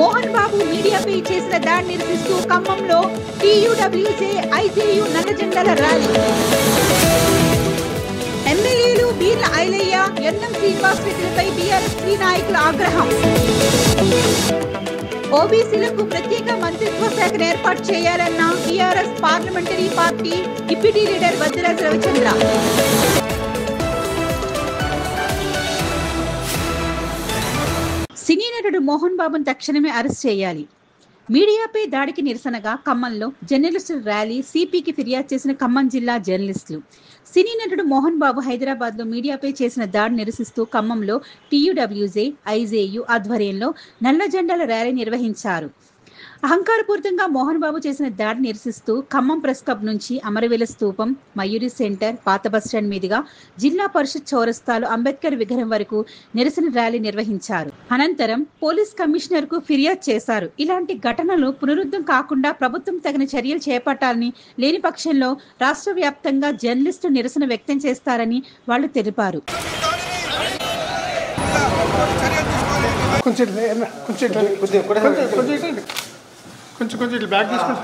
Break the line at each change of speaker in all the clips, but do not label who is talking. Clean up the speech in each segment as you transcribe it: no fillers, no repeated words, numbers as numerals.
మోహన్ బాబు మీడియాపై చేసిన దాడి నిరసిస్తూ ఖమ్మంలో టీయూడబ్ల్యూజే ఐజేయు నల్ల జెండాల ర్యాలీ. ఎమ్మెల్యేలు బీర్ల ఐలయ్య, ఎన్ఎం శ్రీనివాస్ రెడ్డిలపై బీఆర్ఎస్ నాయకుల ఆగ్రహం. ఓబీసీలకు ప్రత్యేక మంత్రిత్వ శాఖను ఏర్పాటు చేయాలన్న TRS parliamentary party deputy leader Vaddiraju Ravichandra. Cine నటుడు మోహన్ బాబును తక్షణమే అరెస్ట్ చేయాలి. మీడియాపై దాడికి నిరసనగా ఖమ్మంలో జర్నలిస్టుల ర్యాలీ. సిపికి ఫిర్యాదు చేసిన ఖమ్మం జిల్లా జర్నలిస్టులు. సినీ నటుడు మోహన్ బాబు హైదరాబాద్ లో మీడియాపై చేసిన దాడి నిరసిస్తూ ఖమ్మంలో టీయూడబ్ల్యూజే ఐజేయు ఆధ్వర్యంలో నల్ల జెండాల ర్యాలీ నిర్వహించారు. అహంకారపూరితంగా మోహన్ బాబు చేసిన దాడి నిరసిస్తూ ఖమ్మం ప్రెస్ క్లబ్ నుంచి అమరవీల స్తూపం, మయూరి సెంటర్, పాత బస్టాండ్ మీదుగా జిల్లా పరిషత్ చౌరస్తాలో అంబేద్కర్ విగ్రహం వరకు నిరసన ర్యాలీ నిర్వహించారు. అనంతరం పోలీస్ కమిషనర్ కు ఫిర్యాదు చేశారు. ఇలాంటి ఘటనలు పునరుద్ధం కాకుండా ప్రభుత్వం తగిన చర్యలు చేపట్టాలని, లేని పక్షంలో రాష్ట్ర వ్యాప్తంగా జర్నలిస్టు నిరసన వ్యక్తం చేస్తారని వాళ్ళు తెలిపారు.
కొంచెం బ్యాగ్ తీసుకోండి.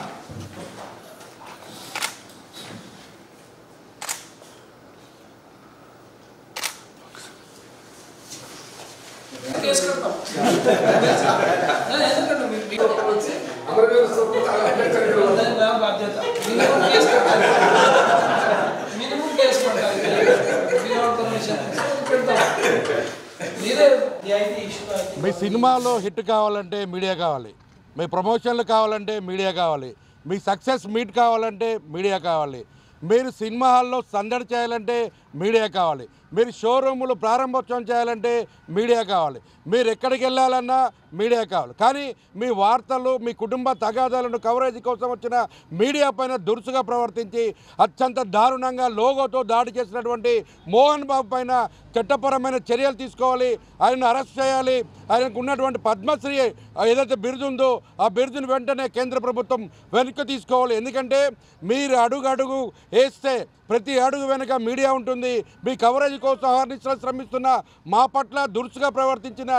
మీ సినిమాలో హిట్ కావాలంటే మీడియా కావాలి, మీ ప్రమోషన్లు కావాలంటే మీడియా కావాలి, మీ సక్సెస్ మీట్ కావాలంటే మీడియా కావాలి, మీరు సినిమా హాల్లో సందడి చేయాలంటే మీడియా కావాలి, మీరు షోరూములు ప్రారంభోత్సవం చేయాలంటే మీడియా కావాలి, మీరు ఎక్కడికి వెళ్ళాలన్నా మీడియా కావాలి. కానీ మీ వార్తలు, మీ కుటుంబ తగాదాలను కవరేజ్ కోసం వచ్చిన మీడియా పైన దురుసుగా ప్రవర్తించి అత్యంత దారుణంగా లోగోతో దాడి చేసినటువంటి మోహన్ బాబు పైన చట్టపరమైన చర్యలు తీసుకోవాలి. ఆయనను అరెస్ట్ చేయాలి. ఆయనకు ఉన్నటువంటి పద్మశ్రీ ఏదైతే బిరుదు ఉందో ఆ బిరుదును వెంటనే కేంద్ర ప్రభుత్వం వెనక్కి తీసుకోవాలి. ఎందుకంటే మీరు అడుగు వేస్తే ప్రతి అడుగు వెనుక మీడియా ఉంటుంది. మీ కవరేజ్ కోసం అహర్నిశలు శ్రమిస్తున్న మా పట్ల దురుసుగా ప్రవర్తించిన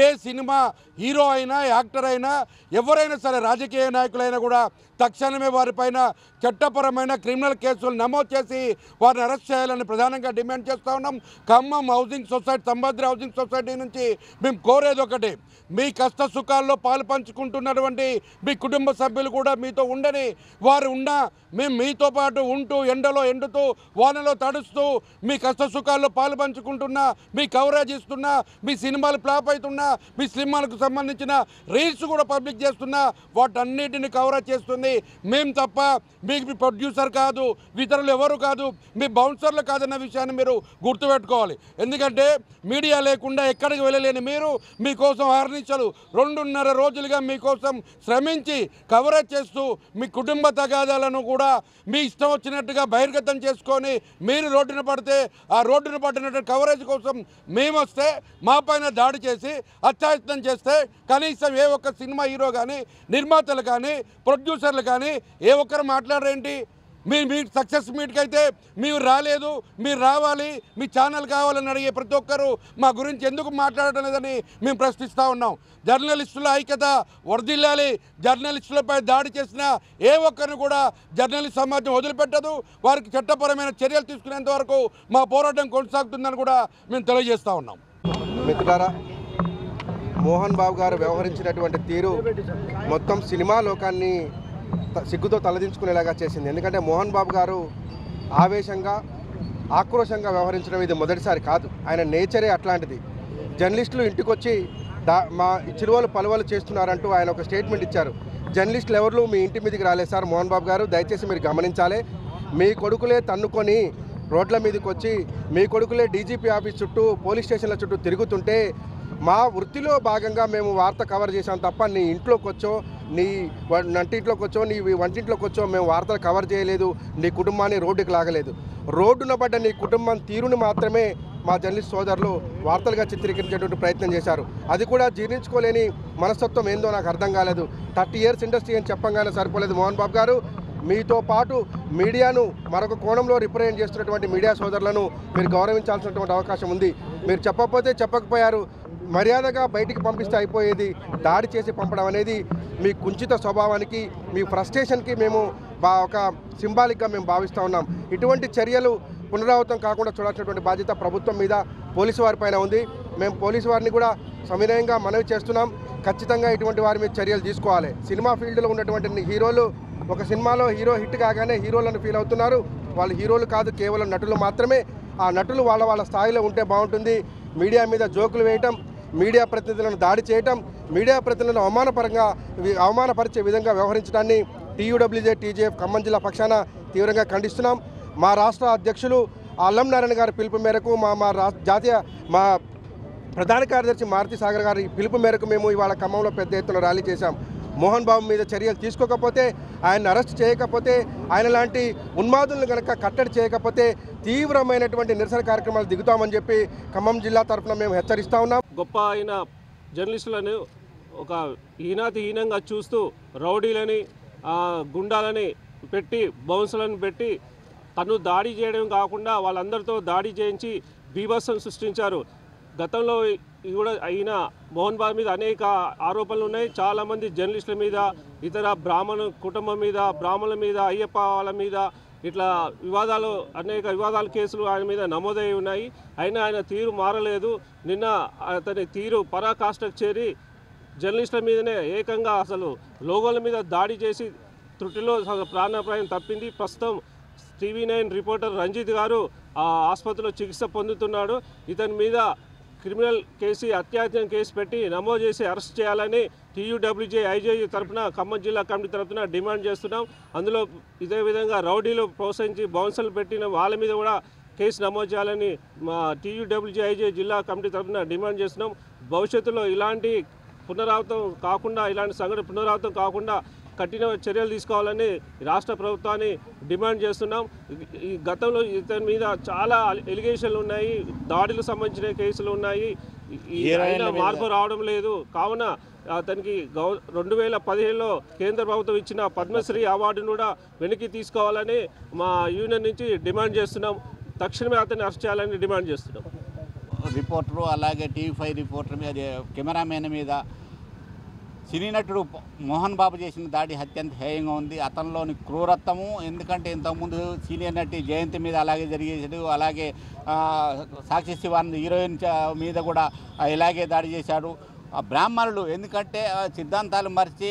ఏ సినిమా హీరో అయినా, యాక్టర్ అయినా, ఎవరైనా సరే, రాజకీయ నాయకులైనా కూడా తక్షణమే వారిపైన చట్టపరమైన క్రిమినల్ కేసులు నమోదు చేసి వారిని అరెస్ట్ చేయాలని ప్రధానంగా డిమాండ్ చేస్తూ ఉన్నాం. Khammam housing society, Sambhadri housing society నుంచి మేము కోరేది ఒకటి, మీ కష్ట సుఖాల్లో పాలు పంచుకుంటున్నటువంటి మీ కుటుంబ సభ్యులు కూడా మీతో ఉండని, వారు ఉన్నా మేము మీతో పాటు ఉంటూ ఎండలో ఎండుతూ వానలో తడుస్తూ మీ కష్ట సుఖాల్లో పాలు పంచుకుంటున్నా, మీ కవరేజ్ ఇస్తున్నా, మీ సినిమాలు ఫ్లాప్ అవుతున్నా, మీ సినిమాలకు సంబంధించిన రీల్స్ కూడా పబ్లిక్ చేస్తున్నా, వాటన్నిటిని కవరేజ్ చేస్తుంది మేము తప్ప మీకు ప్రొడ్యూసర్ కాదు, ఇతరులు ఎవరు కాదు, మీ బౌన్సర్లు కాదన్న విషయాన్ని మీరు గుర్తుపెట్టుకోవాలి. ఎందుకంటే మీడియా లేకుండా ఎక్కడికి వెళ్ళలేని మీరు మీకోసం అహర్నిశలు 2.5 రోజులుగా మీకోసం శ్రమించి కవరేజ్ చేస్తూ మీ కుటుంబ తగాదాలను కూడా మీ ఇష్టం వచ్చినట్టుగా బహిర్గతం చేసుకొని మీరు రోడ్డున పడితే ఆ రోడ్డున పడినటువంటి కవరేజ్ కోసం మేము వస్తే మా పైన దాడి చేసి అత్యాయత్నం చేస్తే కనీసం ఏ ఒక్క సినిమా హీరో కానీ, నిర్మాతలు కానీ, ప్రొడ్యూసర్లు కానీ ఏ ఒక్కరు మాట్లాడరేంటి? మీ సక్సెస్ మీట్కి అయితే మీరు రాలేదు, మీరు రావాలి, మీ ఛానల్ కావాలని అడిగే ప్రతి ఒక్కరూ మా గురించి ఎందుకు మాట్లాడటం లేదని మేము ప్రశ్నిస్తూ ఉన్నాం. జర్నలిస్టుల ఐక్యత వర్ధిల్లాలి. జర్నలిస్టులపై దాడి చేసిన ఏ ఒక్కరిని కూడా జర్నలిస్ట్ సమాజం వదిలిపెట్టదు. వారికి చట్టపరమైన చర్యలు తీసుకునేంత వరకు మా పోరాటం కొనసాగుతుందని కూడా మేము తెలియజేస్తూ ఉన్నాం.
మిత్రులారా, మోహన్ బాబు గారు వ్యవహరించినటువంటి తీరు మొత్తం సినిమా లోకాన్ని సిగ్గుతో తలదించుకునేలాగా చేసింది. ఎందుకంటే మోహన్ బాబు గారు ఆవేశంగా, ఆక్రోశంగా వ్యవహరించడం ఇది మొదటిసారి కాదు. ఆయన నేచరే అట్లాంటిది. జర్నలిస్టులు ఇంటికి వచ్చి మా చిరువలు పలువలు చేస్తున్నారంటూ ఆయన ఒక స్టేట్మెంట్ ఇచ్చారు. జర్నలిస్టులు ఎవరు మీ ఇంటి మీదకి రాలేదు సార్ మోహన్ బాబు గారు, దయచేసి మీరు గమనించాలి. మీ కొడుకులే తన్నుకొని రోడ్ల మీదకి వచ్చి, మీ కొడుకులే డీజీపీ ఆఫీస్ చుట్టూ, పోలీస్ స్టేషన్ల చుట్టూ తిరుగుతుంటే మా వృత్తిలో భాగంగా మేము వార్త కవర్ చేసాం తప్ప నీ ఇంట్లోకి వచ్చో, నీ నంటింట్లోకి వచ్చో, నీ వంటింట్లోకి వచ్చో మేము వార్తలు కవర్ చేయలేదు, నీ కుటుంబాన్ని రోడ్డుకి లాగలేదు. రోడ్డున పడ్డ నీ కుటుంబం తీరుని మాత్రమే మా జర్నలిస్ట్ సోదరులు వార్తలుగా చిత్రీకరించేటువంటి ప్రయత్నం చేశారు. అది కూడా జీర్ణించుకోలేని మనస్తత్వం ఏందో నాకు అర్థం కాలేదు. 30 years ఇండస్ట్రీ అని చెప్పంగానే సరిపోలేదు మోహన్ బాబు గారు. మీతో పాటు మీడియాను మరొక కోణంలో రిప్రజెంట్ చేస్తున్నటువంటి మీడియా సోదరులను మీరు గౌరవించాల్సినటువంటి అవకాశం ఉంది. మీరు చెప్పకపోతే చెప్పకపోయారు, మర్యాదగా బయటికి పంపిస్తే అయిపోయేది, దాడి చేసి పంపడం అనేది మీ కుంచిత స్వభావానికి, మీ ఫ్రస్ట్రేషన్కి మేము ఒక సింబాలిక్గా మేము భావిస్తూ ఉన్నాం. ఇటువంటి చర్యలు పునరావృతం కాకుండా చూడాల్సినటువంటి బాధ్యత ప్రభుత్వం మీద, పోలీసు వారిపైన ఉంది. మేము పోలీసు వారిని కూడా సవినయంగా మనవి చేస్తున్నాం. ఖచ్చితంగా ఇటువంటి వారి మీద చర్యలు తీసుకోవాలి. సినిమా ఫీల్డ్లో ఉన్నటువంటి హీరోలు ఒక సినిమాలో హీరో హిట్ కాగానే హీరోలను ఫీల్ అవుతున్నారు. వాళ్ళు హీరోలు కాదు, కేవలం నటులు మాత్రమే. ఆ నటులు వాళ్ళ స్థాయిలో ఉంటే బాగుంటుంది. మీడియా మీద జోకులు వేయటం, మీడియా ప్రతినిధులను దాడి చేయటం, మీడియా ప్రతినిధులను అవమానపరిచే విధంగా వ్యవహరించడాన్ని TUWJ TJF ఖమ్మం జిల్లా పక్షాన తీవ్రంగా ఖండిస్తున్నాం. మా రాష్ట్ర అధ్యక్షులు అల్లం నారాయణ గారి పిలుపు మేరకు మా ప్రధాన కార్యదర్శి మారుతి సాగర్ గారి పిలుపు మేరకు మేము ఇవాళ ఖమ్మంలో పెద్ద ఎత్తున ర్యాలీ చేశాం. మోహన్ బాబు మీద చర్యలు తీసుకోకపోతే, ఆయన అరెస్ట్ చేయకపోతే, ఆయన లాంటి ఉన్మాదులను కనుక కట్టడి చేయకపోతే తీవ్రమైనటువంటి నిరసన కార్యక్రమాలు దిగుతామని చెప్పి ఖమ్మం జిల్లా తరఫున మేము హెచ్చరిస్తా ఉన్నాం.
గొప్ప అయిన జర్నలిస్టులను ఒక హీనంగా చూస్తూ రౌడీలని గుండాలని పెట్టి బౌన్సులను పెట్టి తను దాడి చేయడం కాకుండా వాళ్ళందరితో దాడి చేయించి బీభత్సం సృష్టించారు. గతంలో కూడా అయిన మోహన్ బాబు మీద అనేక ఆరోపణలు ఉన్నాయి. చాలామంది జర్నలిస్టుల మీద, ఇతర బ్రాహ్మణ కుటుంబం మీద, బ్రాహ్మణుల మీద, అయ్యప్ప వాళ్ళ మీద ఇట్లా అనేక వివాదాల కేసులు ఆయన మీద నమోదై ఉన్నాయి. అయినా ఆయన తీరు మారలేదు. నిన్న అతని తీరు పరాకాష్ఠకు చేరి జర్నలిస్టుల మీదనే ఏకంగా అసలు లోగోల మీద దాడి చేసి త్రుటిలో ప్రాణాపాయం తప్పింది. ప్రస్తుతం TV9 రిపోర్టర్ రంజిత్ గారు ఆసుపత్రిలో చికిత్స పొందుతున్నాడు. ఇతని మీద క్రిమినల్ కేసు, అత్యాచారం కేసు పెట్టి నమోదు చేసి అరెస్ట్ చేయాలని TUWJ IJU తరఫున ఖమ్మం జిల్లా కమిటీ తరఫున డిమాండ్ చేస్తున్నాం. అందులో ఇదే విధంగా రౌడీలు ప్రోత్సహించి బౌన్సర్లు పెట్టిన వాళ్ళ మీద కూడా కేసు నమోదు చేయాలని మా TUWJ IJU జిల్లా కమిటీ తరఫున డిమాండ్ చేస్తున్నాం. భవిష్యత్తులో ఇలాంటి సంఘటన పునరావృతం కాకుండా కఠిన చర్యలు తీసుకోవాలని రాష్ట్ర ప్రభుత్వాన్ని డిమాండ్ చేస్తున్నాం. ఈ గతంలో ఇతని మీద చాలా ఎలిగేషన్లు ఉన్నాయి, దాడులకు సంబంధించిన కేసులు ఉన్నాయి. అయినా మార్పు రావడం లేదు. కావున అతనికి 2017లో కేంద్ర ప్రభుత్వం ఇచ్చిన పద్మశ్రీ అవార్డును కూడా వెనక్కి తీసుకోవాలని మా యూనియన్ నుంచి డిమాండ్ చేస్తున్నాం. తక్షణమే అతన్ని అరెస్ట్ చేయాలని డిమాండ్ చేస్తున్నాం.
రిపోర్టరు అలాగే TV5 రిపోర్టర్ మీద, కెమెరామెన్ మీద సినీ నటుడు మోహన్ బాబు చేసిన దాడి అత్యంత హేయంగా ఉంది. అతనిలోని క్రూరత్వము, ఎందుకంటే ఇంతకుముందు సీనియర్ నటి జయంతి మీద అలాగే జరిగేసాడు. అలాగే సాక్షి శివానంద్ హీరోయిన్ మీద కూడా ఇలాగే దాడి చేశాడు. బ్రాహ్మణులు, ఎందుకంటే సిద్ధాంతాలు మరిచి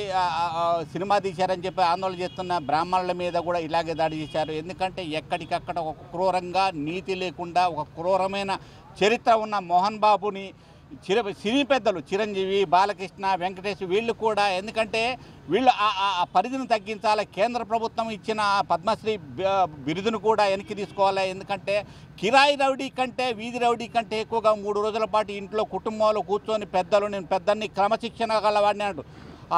సినిమా తీశారని చెప్పి ఆందోళన చేస్తున్న బ్రాహ్మణుల మీద కూడా ఇలాగే దాడి చేశారు. ఎందుకంటే ఎక్కడికక్కడ ఒక క్రూరంగా, నీతి లేకుండా ఒక క్రూరమైన చరిత్ర ఉన్న మోహన్ బాబుని సినీ పెద్దలు చిరంజీవి, బాలకృష్ణ, వెంకటేష్ వీళ్ళు కూడా, ఎందుకంటే వీళ్ళు ఆ పరిధిని తగ్గించాలి. కేంద్ర ప్రభుత్వం ఇచ్చిన పద్మశ్రీ బిరుదును కూడా వెనక్కి తీసుకోవాలి. ఎందుకంటే కిరాయి రౌడీ కంటే, వీధి రౌడీ కంటే ఎక్కువగా 3 రోజుల పాటు ఇంట్లో కుటుంబంలో కూర్చొని నేను పెద్దన్ని క్రమశిక్షణ గలవాడిని అంటూ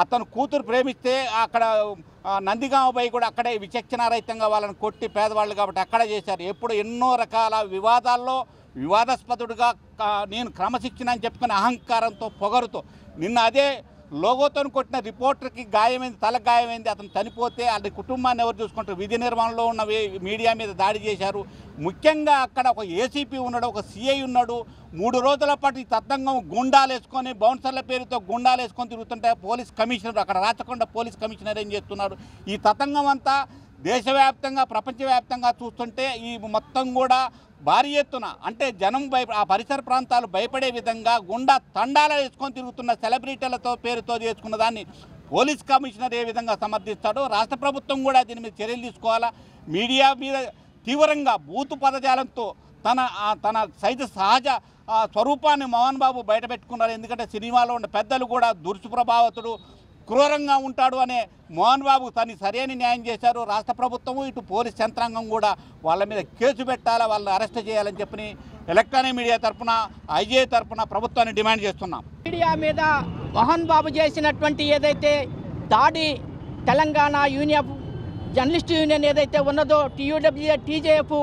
అతను కూతురు ప్రేమిస్తే అక్కడ నందిగామ పోయి కూడా అక్కడే విచక్షణారహితంగా వాళ్ళని కొట్టి, పేదవాళ్ళు కాబట్టి అక్కడ చేశారు. ఎప్పుడు ఎన్నో రకాల వివాదాల్లో వివాదాస్పదుడుగా నేను క్రమశిక్షణ అని చెప్పుకునే అహంకారంతో, పొగరుతో నిన్న అదే లోగోతో కొట్టిన రిపోర్టర్కి గాయమైంది, తల గాయమైంది. అతను చనిపోతే అది కుటుంబాన్ని ఎవరు చూసుకుంటారు? విధి నిర్వహణలో ఉన్న మీడియా మీద దాడి చేశారు. ముఖ్యంగా అక్కడ ఒక ACP ఉన్నాడు, ఒక CI ఉన్నాడు. 3 రోజుల పాటు ఈ తతంగం గుండాలు వేసుకొని, బౌన్సర్ల పేరుతో గుండాలు వేసుకొని తిరుగుతుంటే పోలీస్ కమిషనర్, అక్కడ రాచకొండ పోలీస్ కమిషనర్ ఏం చేస్తున్నాడు? ఈ తతంగం అంతా దేశవ్యాప్తంగా, ప్రపంచవ్యాప్తంగా చూస్తుంటే ఈ మొత్తం కూడా భారీ ఎత్తున, అంటే జనం ఆ పరిసర ప్రాంతాలు భయపడే విధంగా గుండా తండాలు వేసుకొని తిరుగుతున్న సెలబ్రిటీలతో పేరుతో చేసుకున్న దాన్ని పోలీస్ కమిషనర్ ఏ విధంగా సమర్థిస్తాడో రాష్ట్ర ప్రభుత్వం కూడా దీని మీద చర్యలు తీసుకోవాలా. మీడియా మీద తీవ్రంగా బూతు పదజాలంతో తన సహజ స్వరూపాన్ని మోహన్ బాబు బయటపెట్టుకున్నారు. ఎందుకంటే సినిమాలో ఉన్న పెద్దలు కూడా దుష్ప్రభావితుడు, క్రూరంగా ఉంటాడు అనే మోహన్ బాబు తను సరైన న్యాయం చేశారు. రాష్ట్ర ప్రభుత్వము, ఇటు పోలీస్ యంత్రాంగం కూడా వాళ్ళ మీద కేసు పెట్టాలా, వాళ్ళని అరెస్ట్ చేయాలని చెప్పి ఎలక్ట్రానిక్ మీడియా తరఫున, IJU తరఫున ప్రభుత్వాన్ని డిమాండ్ చేస్తున్నాం.
మీడియా మీద మోహన్ బాబు చేసినటువంటి ఏదైతే దాడి, తెలంగాణ జర్నలిస్టు యూనియన్ ఏదైతే ఉన్నదో TUWJ TJF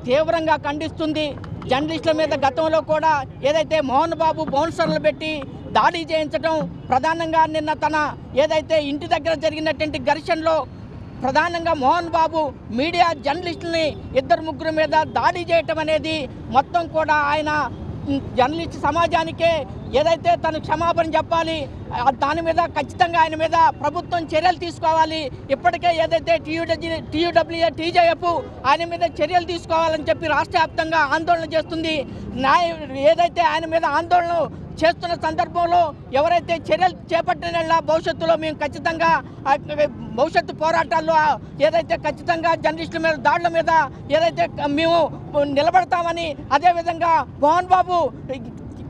తీవ్రంగా ఖండిస్తుంది. జర్నలిస్టుల మీద గతంలో కూడా ఏదైతే మోహన్ బాబు బౌన్సర్లు పెట్టి దాడి చేయించడం, ప్రధానంగా నిన్న తన ఏదైతే ఇంటి దగ్గర జరిగినటువంటి ఘర్షణలో ప్రధానంగా మోహన్ బాబు మీడియా జర్నలిస్టులని 2-3 మీద దాడి చేయటం అనేది మొత్తం కూడా ఆయన జర్నలిస్ట్ సమాజానికే ఏదైతే తను క్షమాపణ చెప్పాలి, దాని మీద ఖచ్చితంగా ఆయన మీద ప్రభుత్వం చర్యలు తీసుకోవాలి. ఇప్పటికే ఏదైతే టీయూడబ్ల్యూఏ టీజేఎఫ్ ఆయన మీద చర్యలు తీసుకోవాలని చెప్పి రాష్ట్ర వ్యాప్తంగా ఆందోళన చేస్తుంది. ఏదైతే ఆయన మీద ఆందోళన చేస్తున్న సందర్భంలో ఎవరైతే చర్యలు చేపట్టిన భవిష్యత్తులో మేము ఖచ్చితంగా భవిష్యత్తు పోరాటాల్లో ఏదైతే ఖచ్చితంగా జర్నలిస్టుల మీద దాడుల మీద ఏదైతే మేము నిలబడతామని, అదేవిధంగా మోహన్ బాబు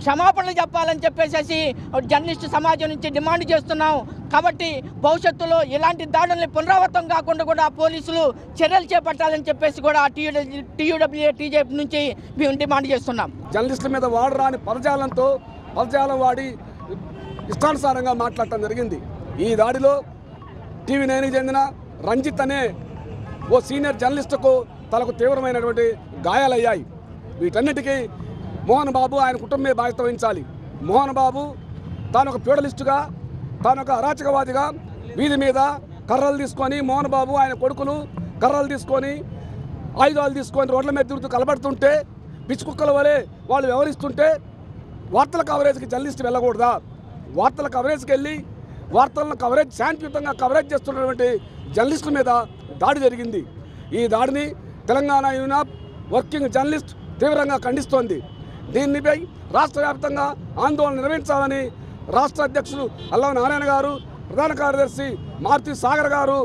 క్షమాపణలు చెప్పాలని చెప్పేసి జర్నలిస్టు సమాజం నుంచి డిమాండ్ చేస్తున్నాం. కాబట్టి భవిష్యత్తులో ఇలాంటి దాడుల్ని పునరావృతం కాకుండా కూడా పోలీసులు చర్యలు చేపట్టాలని చెప్పేసి కూడా టీయూడబ్ల్యూఏ టీజేపీ నుంచి మేము డిమాండ్ చేస్తున్నాం.
జర్నలిస్టుల మీద వాడరాని పదజాలం వాడి ఇష్టానుసారంగా మాట్లాడటం జరిగింది. ఈ దాడిలో TV9కి చెందిన రంజిత్ అనే ఓ సీనియర్ జర్నలిస్టుకు తలకు తీవ్రమైనటువంటి గాయాలయ్యాయి. వీటన్నిటికీ మోహన్ బాబు ఆయన కుటుంబమే బాధ్యత వహించాలి. మోహన్ బాబు తాను ఒక ప్యూడలిస్టుగా, తాను ఒక అరాచకవాదిగా వీధి మీద కర్రలు తీసుకొని, మోహన్ బాబు ఆయన కొడుకులు కర్రలు తీసుకొని, ఆయుధాలు తీసుకొని రోడ్ల మీద తిరుగుతూ కలబడుతుంటే, పిచ్చి కుక్కల వలె వాళ్ళు వ్యవహరిస్తుంటే వార్తల కవరేజ్కి జర్నలిస్ట్ వెళ్ళకూడదా? వార్తల కవరేజ్కి వెళ్ళి వార్తలను శాంతియుతంగా కవరేజ్ చేస్తున్నటువంటి జర్నలిస్టుల మీద దాడి జరిగింది. ఈ దాడిని Telangana union of working journalist తీవ్రంగా ఖండిస్తోంది. దీనిపై రాష్ట్ర వ్యాప్తంగా ఆందోళన నిర్వహించాలని రాష్ట్ర అధ్యక్షులు అల్లం నారాయణ గారు, ప్రధాన కార్యదర్శి మారుతి సాగర్ గారు,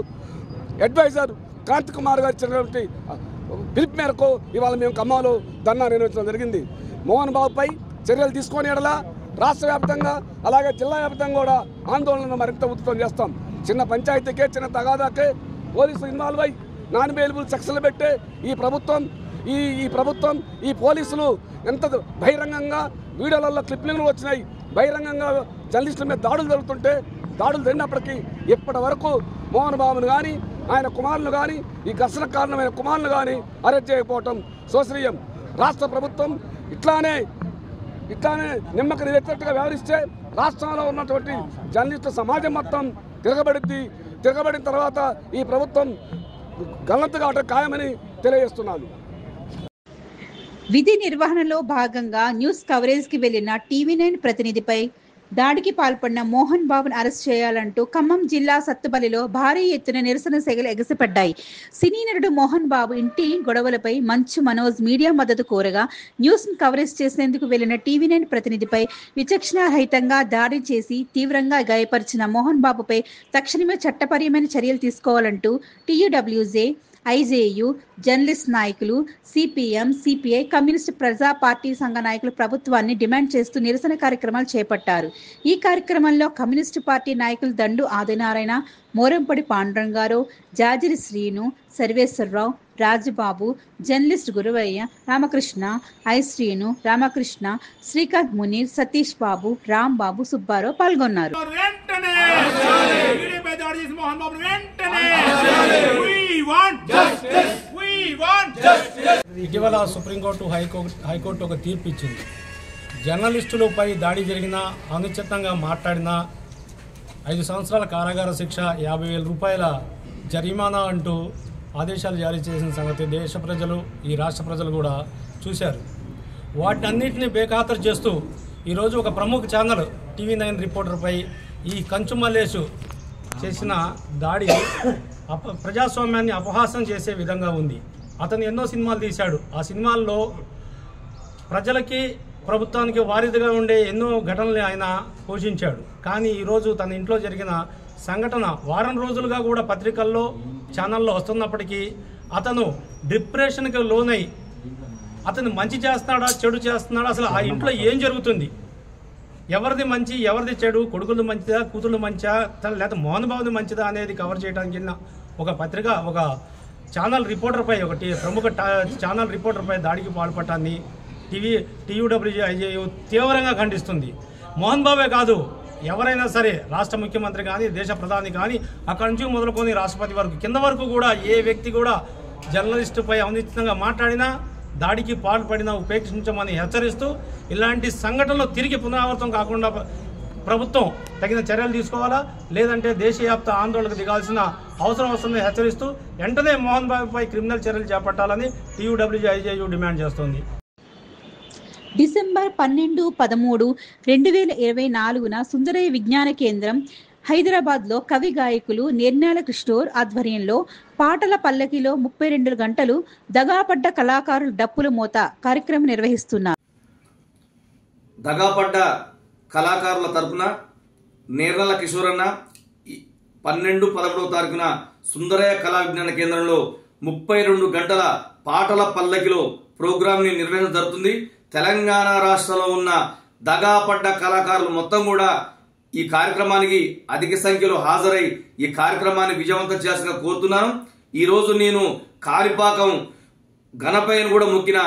అడ్వైజర్ కాంతి కుమార్ గారు ఇచ్చినటువంటి పిలుపు మేరకు ఇవాళ మేము ఖమ్మంలో ధర్నా నిర్వహించడం జరిగింది. మోహన్ బాబుపై చర్యలు తీసుకొని ఎడల రాష్ట్ర వ్యాప్తంగా అలాగే జిల్లా వ్యాప్తంగా కూడా ఆందోళనను మరింత ఉధృతం చేస్తాం. చిన్న పంచాయతీకే, చిన్న తగాదాకే పోలీసులు ఇన్వాల్వ్ అయ్యి నాన్ బెయిలబుల్ సెక్షన్లు పెట్టే ఈ ప్రభుత్వం ఈ పోలీసులు ఎంత బహిరంగంగా వీడియోలలో క్లిప్లింగ్లు వచ్చినాయి, బహిరంగంగా జర్నలిస్టుల మీద దాడులు జరుగుతుంటే, దాడులు జరిగినప్పటికీ ఇప్పటి వరకు మోహన్ బాబును కానీ ఆయన కుమారులు కానీ ఈ ఘర్షణకు కారణమైన కుమారులు కానీ అరెస్ట్ చేయకపోవటం శోచనీయం. రాష్ట్ర ప్రభుత్వం ఇట్లానే నిమ్మక వ్యతిరేకంగా వ్యవహరిస్తే రాష్ట్రంలో ఉన్నటువంటి జర్నలిస్టు సమాజం మొత్తం తిరగబడిన తర్వాత ఈ ప్రభుత్వం గల్లంతు కావడం ఖాయమని తెలియజేస్తున్నాను.
విధి నిర్వహణలో భాగంగా న్యూస్ కవరేజ్కి వెళ్లిన TV9 ప్రతినిధిపై దాడికి పాల్పడిన మోహన్ బాబును అరెస్ట్ చేయాలంటూ ఖమ్మం జిల్లా సత్తుబలిలో భారీ ఎత్తున నిరసన సెగలు ఎగసిపడ్డాయి. సినీ నటుడు మోహన్ బాబు ఇంటి గొడవలపై మంచు మనోజ్ మీడియా మద్దతు కోరగా న్యూస్ కవరేజ్ చేసేందుకు వెళ్లిన TV9 ప్రతినిధిపై విచక్షణారహితంగా దాడి చేసి తీవ్రంగా గాయపరిచిన మోహన్ బాబుపై తక్షణమే చట్టపరమైన చర్యలు తీసుకోవాలంటూ TUWJ, IJU, జర్నలిస్ట్ నాయకులు, CPM, CPI, కమ్యూనిస్ట్ ప్రజా పార్టీ సంఘ నాయకులు ప్రభుత్వాన్ని డిమాండ్ చేస్తూ నిరసన కార్యక్రమాలు చేపట్టారు. ఈ కార్యక్రమంలో కమ్యూనిస్టు పార్టీ నాయకులు దండు ఆదినారాయణ, మోరంపొడి పాండురంగారావు, జాజిరి శ్రీను, సర్వేశ్వరరావు, రాజబాబు, జర్నలిస్ట్ గురువయ్య, రామకృష్ణ, శ్రీను, రామకృష్ణ, శ్రీకాంత్ మునీర్, సతీష్ బాబు, రాంబాబు, సుబ్బారావు పాల్గొన్నారు.
ఇటీవల సుప్రీంకోర్టు హైకోర్టు ఒక తీర్పు ఇచ్చింది. జర్నలిస్టులపై దాడి జరిగినా, అనుచితంగా మాట్లాడినా 5 సంవత్సరాల కారాగార శిక్ష, 50,000 రూపాయల జరిమానా అంటూ ఆదేశాలు జారీ చేసిన సంగతి దేశ ప్రజలు, ఈ రాష్ట్ర ప్రజలు కూడా చూశారు. వాటన్నిటిని బేఖాతరు చేస్తూ ఈరోజు ఒక ప్రముఖ ఛానల్ TV9 రిపోర్టర్పై ఈ కంచు మల్లేషు చేసిన దాడి ప్రజాస్వామ్యాన్ని అపహాస్యం చేసే విధంగా ఉంది. అతను ఎన్నో సినిమాలు తీశాడు. ఆ సినిమాల్లో ప్రజలకి, ప్రభుత్వానికి వారిదిగా ఉండే ఎన్నో ఘటనలు ఆయన పోషించాడు. కానీ ఈరోజు తన ఇంట్లో జరిగిన సంఘటన వారం రోజులుగా కూడా పత్రికల్లో, ఛానల్లో వస్తున్నప్పటికీ అతను డిప్రెషన్కి లోనై అతను మంచి చేస్తున్నాడా, చెడు చేస్తున్నాడా, అసలు ఆ ఇంట్లో ఏం జరుగుతుంది, ఎవరిది మంచి ఎవరిది చెడు, కొడుకులు మంచిదా, కూతుళ్ళు మంచిదా, లేకపోతే మోహన్ బాబుది మంచిదా అనేది కవర్ చేయడానికి ఒక పత్రిక, ఒక ఛానల్ రిపోర్టర్పై, ఒకటి ప్రముఖ ఛానల్ రిపోర్టర్పై దాడికి పాల్పడటాన్ని TUWJ, IJU తీవ్రంగా ఖండిస్తుంది. మోహన్ బాబే కాదు, ఎవరైనా సరే, రాష్ట్ర ముఖ్యమంత్రి కానీ, దేశ ప్రధాని కానీ, అక్కడి నుంచి మొదలుకొని రాష్ట్రపతి వరకు కింద వరకు కూడా ఏ వ్యక్తి కూడా జర్నలిస్టుపై అనుచితంగా మాట్లాడినా, దాడికి పాల్పడినా ఉపేక్షించమని హెచ్చరిస్తూ, ఇలాంటి సంఘటనలు తిరిగి పునరావృతం కాకుండా ప్రభుత్వం తగిన చర్యలు తీసుకోవాలా, లేదంటే దేశవ్యాప్త ఆందోళనకు దిగాల్సిన అవసరం వస్తుందని హెచ్చరిస్తూ వెంటనే మోహన్ బాబుపై క్రిమినల్ చర్యలు చేపట్టాలని TUWJ, IJU డిమాండ్ చేస్తోంది.
డిసెంబర్ 12-13-2024న సుందరయ్య విజ్ఞాన కేంద్రం హైదరాబాద్లో కవి గాయకులు నిర్నాల కిషోర్ ఆధ్వర్యంలో పాటల పల్లకిలో 32 గంటలు దగాపడ్డ కళాకారుల డప్పుల మోత కార్యక్రమం నిర్వహిస్తున్నారు.
దగాపడ్డ కళాకారుల తరపున నిర్నాల కిషోర్ అన్న 12-13వ తారీఖున సుందరయ్య కళా విజ్ఞాన కేంద్రంలో 32 గంటల పాటల పల్లకిలో ప్రోగ్రాంని నిర్వహించడం జరుగుతుంది. తెలంగాణ రాష్ట్రంలో ఉన్న దగాపడ్డ కళాకారులు మొత్తం కూడా ఈ కార్యక్రమానికి అధిక సంఖ్యలో హాజరై ఈ కార్యక్రమాన్ని విజయవంతం చేయాల్సిందిగా కోరుతున్నాను. ఈరోజు నేను కాణిపాకం గణపయ్యను కూడా మొక్కిన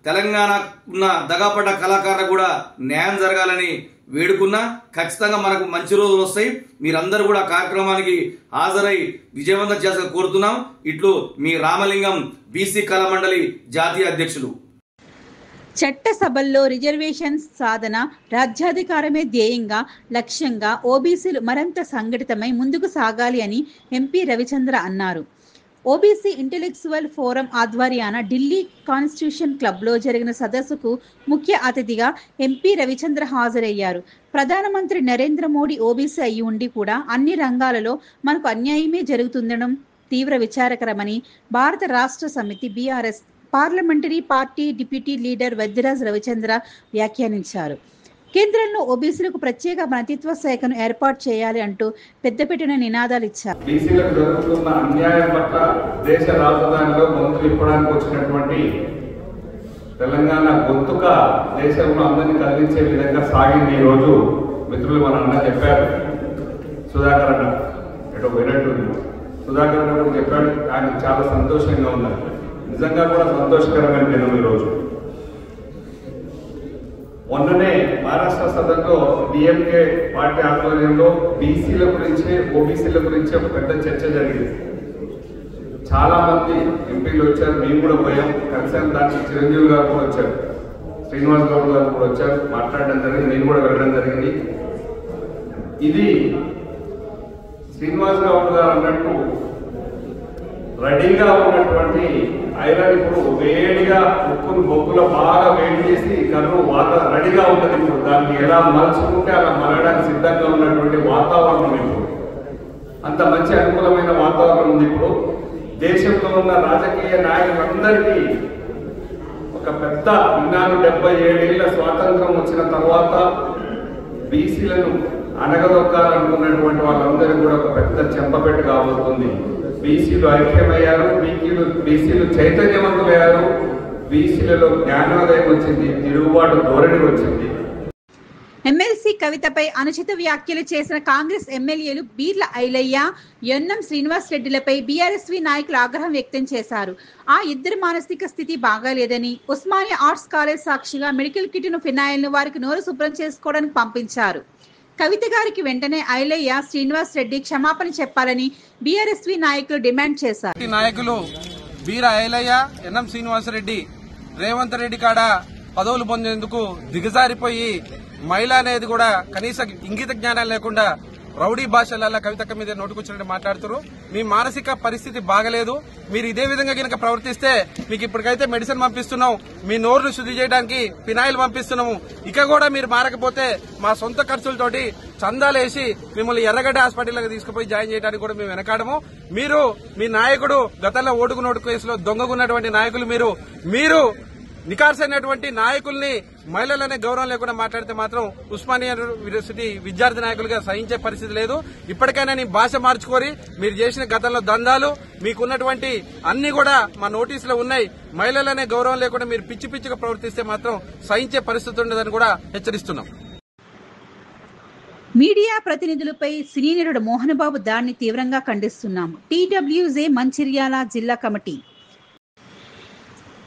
తెలంగాణ ఉన్న దగాపడ్డ కళాకారులకు కూడా న్యాయం జరగాలని వేడుకున్నా. ఖచ్చితంగా మనకు మంచి రోజులు వస్తాయి. మీరందరూ కూడా కార్యక్రమానికి హాజరై విజయవంతం చేయాల్సిందిగా కోరుతున్నాం. ఇట్లు మీ రామలింగం, బీసీ కళా మండలి జాతీయ అధ్యక్షులు.
చట్టసభల్లో రిజర్వేషన్స్ సాధన రాజ్యాధికారమే ధ్యేయంగా లక్ష్యంగా ఓబీసీలు మరింత సంఘటితమై ముందుకు సాగాలి అని ఎంపీ రవిచంద్ర అన్నారు. ఓబీసీ ఇంటెలెక్చువల్ ఫోరం ఆధ్వర్యాన ఢిల్లీ కాన్స్టిట్యూషన్ క్లబ్లో జరిగిన సదస్సుకు ముఖ్య అతిథిగా ఎంపీ రవిచంద్ర హాజరయ్యారు. ప్రధానమంత్రి నరేంద్ర మోడీ ఓబీసీ అయి ఉండి కూడా అన్ని రంగాలలో మనకు అన్యాయమే జరుగుతుండడం తీవ్ర విచారకరమని భారత రాష్ట్ర సమితి BRS parliamentary party deputy leader Vaddiraj Ravichandra వ్యాఖ్యానించారు. కేంద్రంలో ఓబీసీలకు ప్రత్యేక మంత్రిత్వ శాఖను ఏర్పాటు చేయాలి అంటూ పెద్దపెట్టిన నినాదాలు ఇచ్చారు.
బీసీలకు జరుగుతున్న అన్యాయం పట్ల దేశ రాజధానిలో గొంతు విప్పడానికి వచ్చినటువంటి తెలంగాణ గొంతుక దేశంలో అందరినీ కదిలించే విధంగా సాగింది. ఈరోజు మిత్రులు మన అన్న చెప్పారు, సుధాకర్ అన్న ఎటో పోయినట్టు సుధాకర్ అన్న కూడా చెప్పాడు. ఆయనకు చాలా సంతోషంగా ఉన్నది. నిజంగా కూడా సంతోషకరమైన దినం ఈరోజు. మొన్ననే మహారాష్ట్ర సదన్లో డిఎంకే పార్టీ ఆధ్వర్యంలో బీసీల గురించి ఓబీసీల గురించి ఒక పెద్ద చర్చ జరిగింది. చాలా మంది ఎంపీలు వచ్చారు, మేము కూడా పోయాం, కలిసాం. దానికి చిరంజీవి గారు కూడా వచ్చారు, శ్రీనివాస్ గౌడ్ గారు కూడా వచ్చారు, మాట్లాడడం జరిగింది. నేను కూడా వెళ్ళడం జరిగింది. ఇది శ్రీనివాస్ గౌడ్ గారు అన్నట్టు రెడీగా ఉన్నటువంటి ఐరన్ ఇప్పుడు వేడిగా ఉప్పును బొగ్గులో బాగా వేడి చేసి కర్రు రెడీగా ఉన్నది. ఇప్పుడు దాన్ని ఎలా మలుచుకుంటే అలా మలగడానికి సిద్ధంగా ఉన్నటువంటి వాతావరణం ఇప్పుడు అంత మంచి అనుకూలమైన వాతావరణం ఉంది. ఇప్పుడు దేశంలో ఉన్న రాజకీయ నాయకులందరికీ ఒక పెద్ద 77 ఏళ్ల స్వాతంత్రం వచ్చిన తర్వాత బీసీలను అనగదొక్కాలనుకున్నటువంటి వాళ్ళందరూ కూడా ఒక పెద్ద చెంపపెట్టు కాబోతుంది. బీసీలు ఐక్యమయ్యారు, బీసీలు చైతన్యవంతులయ్యారు, బీసీలలో జ్ఞానోదయం వచ్చింది, తిరుగుబాటు ధోరణి వచ్చింది.
ఎమ్మెల్సీ కవితపై అనుచిత వ్యాఖ్యలు చేసిన కాంగ్రెస్ ఎమ్మెల్యేలు బీర్ల ఐలయ్య, యన్నం శ్రీనివాస్ రెడ్డిలపై బీఆర్ఎస్వీ నాయకులు ఆగ్రహం వ్యక్తం చేశారు. ఆ ఇద్దరి మానసిక స్థితి బాగాలేదని ఉస్మానియా ఆర్ట్స్ కాలేజ్ సాక్షిగా మెడికల్ కిట్ను ఫినాయిల్ను వారికి నోరు శుభ్రం చేసుకోవడానికి పంపించారు. కవిత గారికి వెంటనే ఐలయ్య, శ్రీనివాస్ రెడ్డి క్షమాపణ చెప్పాలని బీఆర్ఎస్వీ నాయకులు డిమాండ్ చేశారు.
నాయకులు బీర ఐలయ్య, ఎన్ఎం శ్రీనివాస్ రెడ్డి రేవంత్ రెడ్డి కాడ పదవులు పొందేందుకు దిగజారిపోయి మహిళ అనేది కూడా కనీస ఇంగిత జ్ఞానం లేకుండా రౌడీ భాషలలో కవితక్క మీద నోటుకొచ్చినట్టు మాట్లాడుతున్నారు. మీ మానసిక పరిస్థితి బాగలేదు. మీరు ఇదే విధంగా కనుక ప్రవర్తిస్తే మీకు ఇప్పటికైతే మెడిసిన్ పంపిస్తున్నాం, మీ నోరును శుద్ధి చేయడానికి ఫినాయిల్ పంపిస్తున్నాము. ఇక కూడా మీరు మారకపోతే మా సొంత ఖర్చులతోటి చందాలేసి మిమ్మల్ని ఎర్రగడ్డ హాస్పిటల్కి తీసుకుపోయి జాయిన్ చేయడానికి కూడా మేము వెనకాడము. మీరు మీ నాయకుడు గతంలో ఓటుకు నోటు కేసులో దొంగకున్నటువంటి నాయకులు మీరు నికార్సైనటువంటి నాయకుల్ని మహిళలనే గౌరవం లేకుండా మాట్లాడితే మాత్రం ఉస్మానియా యూనివర్సిటీ విద్యార్థి నాయకులుగా సహించే పరిస్థితి లేదు. ఇప్పటికైనా నీ భాష మార్చుకోరి. మీరు చేసిన గతంలో దందాలు మీకున్నటువంటి అన్ని కూడా మా నోటీసులో ఉన్నాయి. మహిళలనే గౌరవం లేకుండా మీరు పిచ్చి పిచ్చిగా ప్రవర్తిస్తే మాత్రం సహించే పరిస్థితి ఉండదని కూడా హెచ్చరిస్తున్నాం.
మీడియా ప్రతినిధులపై సినీ నటుడు మోహన్ బాబు దాడిని తీవ్రంగా ఖండిస్తున్నాం. టీడబ్ల్యూజే మంచిర్యాల జిల్లా కమిటీ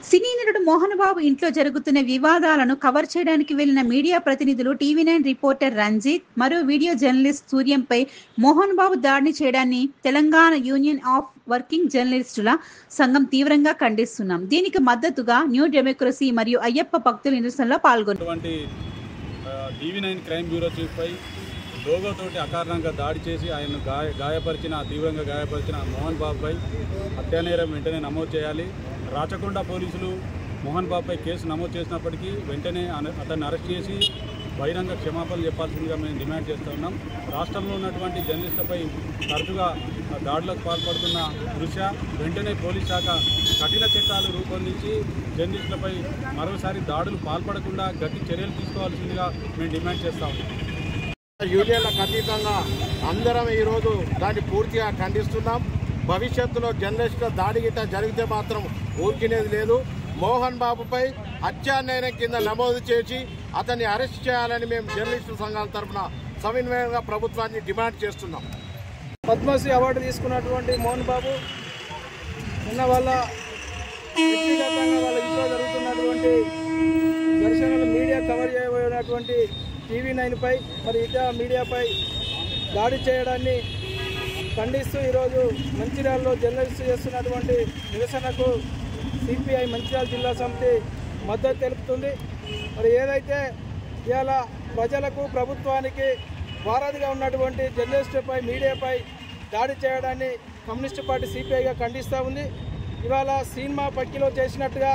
సినీ నటుడు మోహన్ బాబు ఇంట్లో జరుగుతున్న వివాదాలను కవర్ చేయడానికి వెళ్లిన మీడియా ప్రతినిధులు టీవీ9 రిపోర్టర్ రంజిత్, మరో వీడియో జర్నలిస్ట్ సూర్యంపై మోహన్ బాబు దాడిని చేయడాన్ని తెలంగాణ యూనియన్ ఆఫ్ వర్కింగ్ జర్నలిస్టుల సంఘం తీవ్రంగా ఖండిస్తున్నాం. దీనికి మద్దతుగా న్యూ డెమోక్రసీ మరియు అయ్యప్ప భక్తుల నిరసనలో పాల్గొన్నారు.
టీవీ9 క్రైమ్ బ్యూరో చీఫ్ పై లోగోతోటి అకారణంగా దాడి చేసి ఆయన్ను తీవ్రంగా గాయపరిచిన మోహన్ బాబుపై హత్యానేరం వెంటనే నమోదు చేయాలి. రాచకొండ పోలీసులు మోహన్ బాబుపై కేసు నమోదు చేసినప్పటికీ వెంటనే అతన్ని అరెస్ట్ చేసి బహిరంగ క్షమాపణలు చెప్పాల్సిందిగా మేము డిమాండ్ చేస్తూ ఉన్నాం. రాష్ట్రంలో ఉన్నటువంటి జర్నలిస్టులపై తరచుగా దాడులకు పాల్పడుతున్న దృష్ట్యా వెంటనే పోలీస్ శాఖ కఠిన చట్టాలు రూపొందించి జర్నలిస్టులపై మరోసారి దాడులు పాల్పడకుండా గట్టి చర్యలు తీసుకోవాల్సిందిగా మేము డిమాండ్ చేస్తూ ఉన్నాం.
యూనియన్లకు అతీతంగా అందరం ఈరోజు దాన్ని పూర్తిగా ఖండిస్తున్నాం. భవిష్యత్తులో జర్నలిస్టుల దాడి గిట్ట జరిగితే మాత్రం ఊరుకునేది లేదు. మోహన్ బాబుపై హత్యాన్యాయం కింద నమోదు చేసి అతన్ని అరెస్ట్ చేయాలని మేము జర్నలిస్టు సంఘాల తరఫున సవినయంగా ప్రభుత్వాన్ని డిమాండ్ చేస్తున్నాం.
పద్మశ్రీ అవార్డు తీసుకున్నటువంటి మోహన్ బాబు ఉన్న వాళ్ళ వ్యక్తిగతంగా వాళ్ళ ఇంట్లో జరుగుతున్నటువంటి ఘర్షణలు మీడియా కవర్ చేయబడినటువంటి TV9పై మరి ఇతర మీడియాపై దాడి చేయడాన్ని ఖండిస్తూ ఈరోజు మంచిర్యాలలో జర్నలిస్టు చేస్తున్నటువంటి నిరసనకు CPI మంచిర్యాల జిల్లా సమితి మద్దతు తెలుపుతుంది. మరి ఏదైతే ఇవాళ ప్రజలకు ప్రభుత్వానికి వారధిగా ఉన్నటువంటి జర్నలిస్టులపై మీడియాపై దాడి చేయడాన్ని కమ్యూనిస్టు పార్టీ CPIగా ఖండిస్తూ ఉంది. ఇవాళ సినిమా పక్కిలో చేసినట్టుగా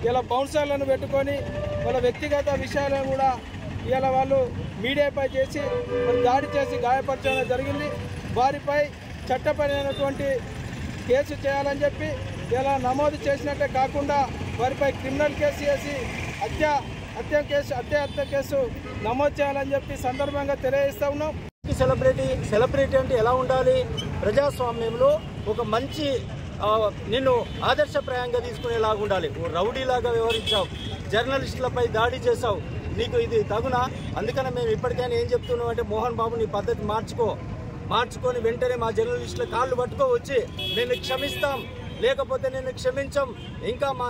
ఇలా బౌన్సర్లను పెట్టుకొని వాళ్ళ వ్యక్తిగత విషయాలను కూడా ఇవాళ వాళ్ళు మీడియాపై చేసి మరి దాడి చేసి గాయపరచడం జరిగింది. వారిపై చట్టపరమైనటువంటి కేసు చేయాలని చెప్పి ఇలా నమోదు చేసినట్టే కాకుండా వారిపై క్రిమినల్ కేసు చేసి హత్య కేసు నమోదు చేయాలని చెప్పి సందర్భంగా తెలియజేస్తా ఉన్నాం.
సెలబ్రిటీ అంటే ఎలా ఉండాలి? ప్రజాస్వామ్యంలో ఒక మంచి నిన్ను ఆదర్శప్రాయంగా తీసుకునేలాగా ఉండాలి. రౌడీలాగా వ్యవహరించావు, జర్నలిస్టులపై దాడి చేశావు, నీకు ఇది తగునా? అందుకని మేము ఇప్పటికైనా ఏం చెప్తున్నాం అంటే మోహన్ బాబు నీ పద్ధతి మార్చుకొని వెంటనే మా జర్నలిస్టుల కాళ్ళు పట్టుకోవచ్చి నిన్ను క్షమిస్తాం, లేకపోతే నిన్ను క్షమించాం, ఇంకా మా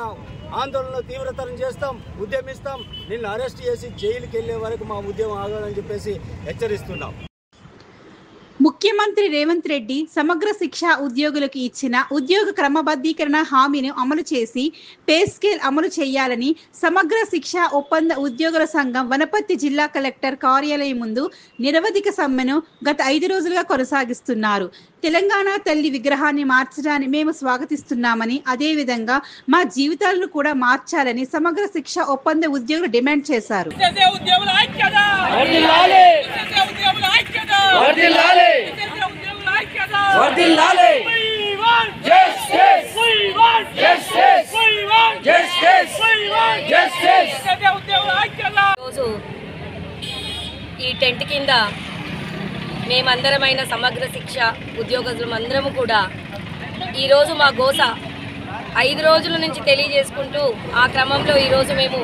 ఆందోళన తీవ్రతరం చేస్తాం, ఉద్యమిస్తాం, నిన్ను అరెస్ట్ చేసి జైలుకి వెళ్లే వరకు మా ఉద్యమం ఆగదని చెప్పేసి హెచ్చరిస్తున్నాం.
ముఖ్యమంత్రి రేవంత్ రెడ్డి సమగ్ర శిక్ష ఉద్యోగులకు ఇచ్చిన ఉద్యోగ క్రమబద్ధీకరణ హామీని అమలు చేసి పే స్కేల్ అమలు చేయాలని సమగ్ర శిక్ష ఒప్పంద ఉద్యోగుల సంఘం వనపర్తి జిల్లా కలెక్టర్ కార్యాలయం ముందు నిరవధిక సమ్మెను గత 5 రోజులుగా కొనసాగిస్తున్నారు. తెలంగాణ తల్లి విగ్రహాన్ని మార్చడాన్ని మేము స్వాగతిస్తున్నామని, అదేవిధంగా మా జీవితాలను కూడా మార్చాలని సమగ్ర శిక్ష ఒప్పంద ఉద్యోగులు డిమాండ్ చేశారు.
ఈ టెంట్ కింద మేమందరమైన సమగ్ర శిక్ష ఉద్యోగస్తులందరము కూడా ఈరోజు మా గోస 5 రోజుల నుంచి తెలియజేసుకుంటూ ఆ క్రమంలో ఈరోజు మేము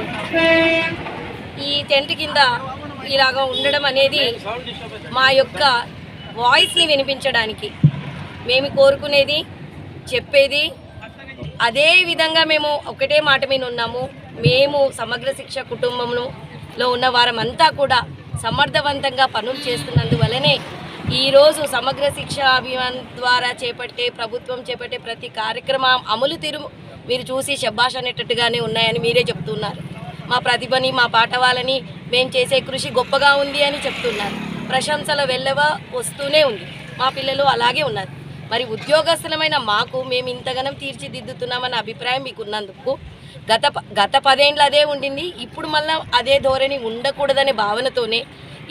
ఈ టెంట్ కింద ఇలాగా ఉండడం అనేది మా యొక్క వాయిస్ని వినిపించడానికి మేము కోరుకునేది చెప్పేది అదే విధంగా మేము ఒకటే మాట మీద ఉన్నాము. మేము సమగ్ర శిక్ష కుటుంబంలో ఉన్న వారమంతా కూడా సమర్థవంతంగా పనులు చేస్తున్నందువల్లనే ఈరోజు సమగ్ర శిక్ష అభియాన్ ద్వారా ప్రభుత్వం చేపట్టే ప్రతి కార్యక్రమం అమలు తీరు మీరు చూసి శబ్బాష్ అనేటట్టుగానే ఉన్నాయని మీరే చెప్తున్నారు. మా ప్రతిభని మా పాఠవాలని మేము చేసే కృషి గొప్పగా ఉంది అని చెప్తున్నారు. ప్రశంసల వెల్లవ వస్తూనే ఉంది. మా పిల్లలు అలాగే ఉన్నారు. మరి ఉద్యోగస్తులమైన మాకు మేము ఇంతగానం తీర్చిదిద్దుతున్నామన్న అభిప్రాయం మీకు ఉన్నందుకు గత 10 ఏళ్ళు అదే ఉండింది. ఇప్పుడు మళ్ళీ అదే ధోరణి ఉండకూడదనే భావనతోనే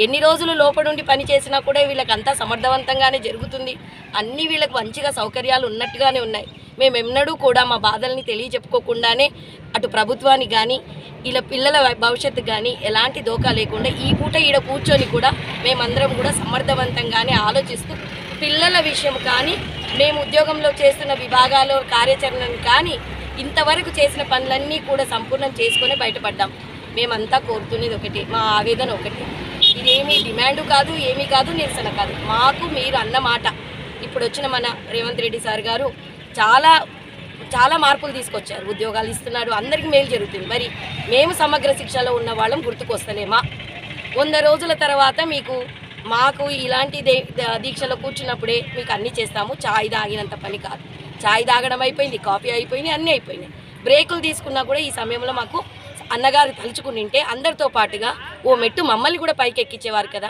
ఎన్ని రోజులు లోపడుండి పని చేసినా కూడా వీళ్ళకి అంతా సమర్థవంతంగానే జరుగుతుంది. అన్ని వీళ్ళకి మంచిగా సౌకర్యాలు ఉన్నట్టుగానే ఉన్నాయి. మేము ఎన్నడూ కూడా మా బాధల్ని తెలియచెప్పుకోకుండానే అటు ప్రభుత్వానికి కానీ ఇలా పిల్లల భవిష్యత్తు కానీ ఎలాంటి దోకా లేకుండా ఈ పూట ఈడ కూర్చొని కూడా మేమందరం కూడా సమర్థవంతంగానే ఆలోచిస్తూ పిల్లల విషయం కానీ మేము ఉద్యోగంలో చేస్తున్న విభాగాల్లో కార్యాచరణను కానీ ఇంతవరకు చేసిన పనులన్నీ కూడా సంపూర్ణం చేసుకొని బయటపడ్డాం. మేమంతా కోరుతున్నది ఒకటి, మా ఆవేదన ఒకటి. ఇదేమీ డిమాండ్ కాదు, ఏమీ కాదు, నిరసన కాదు. మాకు మీరు అన్నమాట ఇప్పుడు వచ్చిన మన రేవంత్ రెడ్డి సార్ గారు చాలా మార్పులు తీసుకొచ్చారు. ఉద్యోగాలు ఇస్తున్నారు, అందరికీ మేలు జరుగుతుంది. మరి మేము సమగ్ర శిక్షలో ఉన్న వాళ్ళం గుర్తుకొస్తలేమా? 100 రోజుల తర్వాత మాకు ఇలాంటి దీక్షలో కూర్చున్నప్పుడే మీకు అన్నీ చేస్తాము. ఛాయ్ తాగినంత పని కాదు. ఛాయ్ తాగడం అయిపోయింది, కాఫీ అయిపోయింది, అన్నీ అయిపోయినాయి. బ్రేకులు తీసుకున్నా కూడా ఈ సమయంలో మాకు అన్నగారు తలుచుకునింటే అందరితో పాటుగా ఓ మెట్టు మమ్మల్ని కూడా పైకి ఎక్కించేవారు కదా.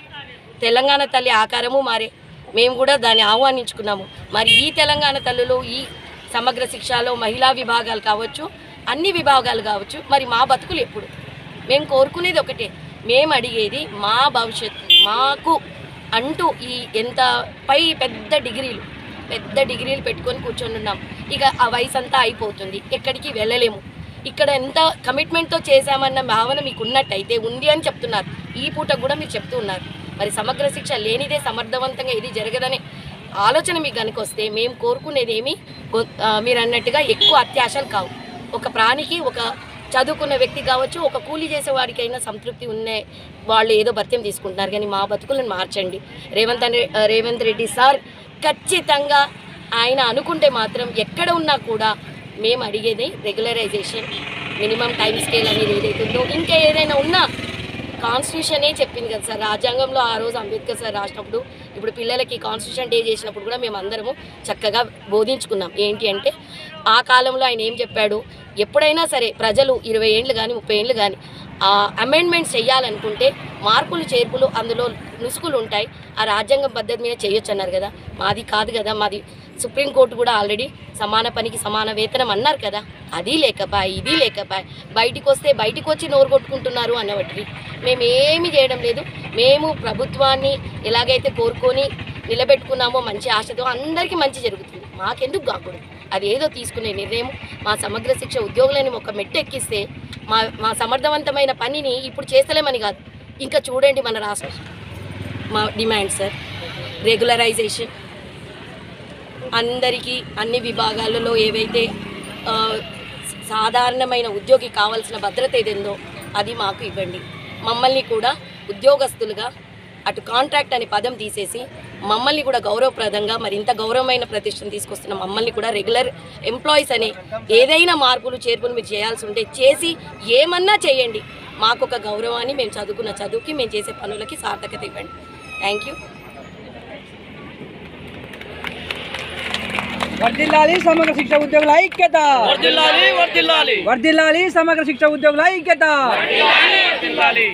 తెలంగాణ తల్లి ఆకారము మారే, మేము కూడా దాన్ని ఆహ్వానించుకున్నాము. మరి ఈ తెలంగాణ తల్లులు ఈ సమగ్ర శిక్షలో మహిళా విభాగాలు కావచ్చు, అన్ని విభాగాలు కావచ్చు. మరి మా బతుకులు ఎప్పుడు? మేము కోరుకునేది ఒకటే, మేము అడిగేది మా భవిష్యత్తు మాకు అంటూ ఈ ఎంత పై పెద్ద డిగ్రీలు పెట్టుకొని కూర్చొని ఉన్నాం. ఇక ఆ వయసు అంతా అయిపోతుంది, ఎక్కడికి వెళ్ళలేము. ఇక్కడ ఎంత కమిట్మెంట్తో చేశామన్న భావన మీకు ఉన్నట్టయితే ఉంది అని చెప్తున్నారు. ఈ పూట కూడా మీరు చెప్తూ ఉన్నారు. మరి సమగ్ర శిక్ష లేనిదే సమర్థవంతంగా ఇది జరగదనే ఆలోచన మీకు కనుక వస్తే మేము కోరుకునేది ఏమి మీరు అన్నట్టుగా ఎక్కువ అత్యాశలు కావు. ఒక ప్రాణికి, ఒక చదువుకున్న వ్యక్తి కావచ్చు, ఒక కూలీ చేసే వాడికైనా సంతృప్తి ఉన్న వాళ్ళు ఏదో భత్యం తీసుకుంటున్నారు. కానీ మా బతుకులను మార్చండి. రేవంత్ రెడ్డి సార్ ఖచ్చితంగా ఆయన అనుకుంటే మాత్రం ఎక్కడ ఉన్నా కూడా మేము అడిగేది రెగ్యులరైజేషన్, మినిమం టైం స్కేల్ అనేది ఏదైతే ఉందో, ఇంకా ఏదైనా ఉన్నా కాన్స్టిట్యూషనే చెప్పింది కదా సార్. రాజ్యాంగంలో ఆ రోజు అంబేద్కర్ సార్ రాసినప్పుడు, ఇప్పుడు పిల్లలకి కాన్స్టిట్యూషన్ డే చేసినప్పుడు కూడా మేము అందరము చక్కగా బోధించుకున్నాం. ఏంటి అంటే ఆ కాలంలో ఆయన ఏం చెప్పాడు, ఎప్పుడైనా సరే ప్రజలు 20 ఏళ్ళు కానీ 30 ఏళ్ళు కానీ అమెండ్మెంట్స్ చేయాలనుకుంటే మార్పులు చేర్పులు అందులో నుసుకులు ఉంటాయి, ఆ రాజ్యాంగం పద్ధతి మీద చేయొచ్చు అన్నారు కదా. మాది కాదు కదా, మాది సుప్రీంకోర్టు కూడా ఆల్రెడీ సమాన పనికి సమాన వేతనం అన్నారు కదా. అది లేకపాయి, ఇది లేకపాయి, బయటికి వచ్చి నోరు కొట్టుకుంటున్నారు అన్నవాటికి మేమేమి చేయడం లేదు. మేము ప్రభుత్వాన్ని ఎలాగైతే కోరుకొని నిలబెట్టుకున్నామో మంచి ఆశతో అందరికీ మంచి జరుగుతుంది, మాకెందుకు కాకూడదు. అది ఏదో తీసుకునే నిర్ణయం. మా సమగ్ర శిక్ష ఉద్యోగులని ఒక మెట్టు ఎక్కిస్తే మా సమర్థవంతమైన పనిని ఇప్పుడు చేస్తలేమని కాదు, ఇంకా చూడండి మన రాష్ట్రం. మా డిమాండ్ సార్ రెగ్యులరైజేషన్, అందరికీ అన్ని విభాగాలలో ఏవైతే సాధారణమైన ఉద్యోగి కావాల్సిన భద్రత ఏదేందో అది మాకు ఇవ్వండి. మమ్మల్ని కూడా ఉద్యోగస్తులుగా అటు కాంట్రాక్ట్ అనే పదం తీసేసి మమ్మల్ని కూడా గౌరవప్రదంగా మరింత గౌరవమైన ప్రతిష్టను తీసుకొస్తున్న మమ్మల్ని కూడా రెగ్యులర్ ఎంప్లాయీస్ అనే ఏదైనా మార్పులు చేర్పులు మీరు చేయాల్సి ఉంటే చేసి ఏమన్నా చేయండి. మాకు ఒక గౌరవాన్ని, మేము చదువుకున్న చదువుకి, మేము చేసే పనులకి సార్థకత ఇవ్వండి. Thank you.
వర్ధిల్లాలి సమగ్ర శిక్ష ఉద్యోగుల ఐక్యత, వర్ధిల్లాలి సమగ్ర శిక్ష ఉద్యోగుల ఐక్యత.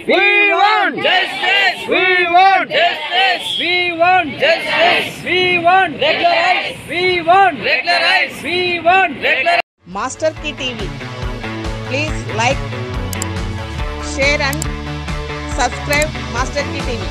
We want justice, we want justice, we want justice, we want regularize, we want regularize, we want regularize.
Master Key TV, please like, share and subscribe Master Key TV.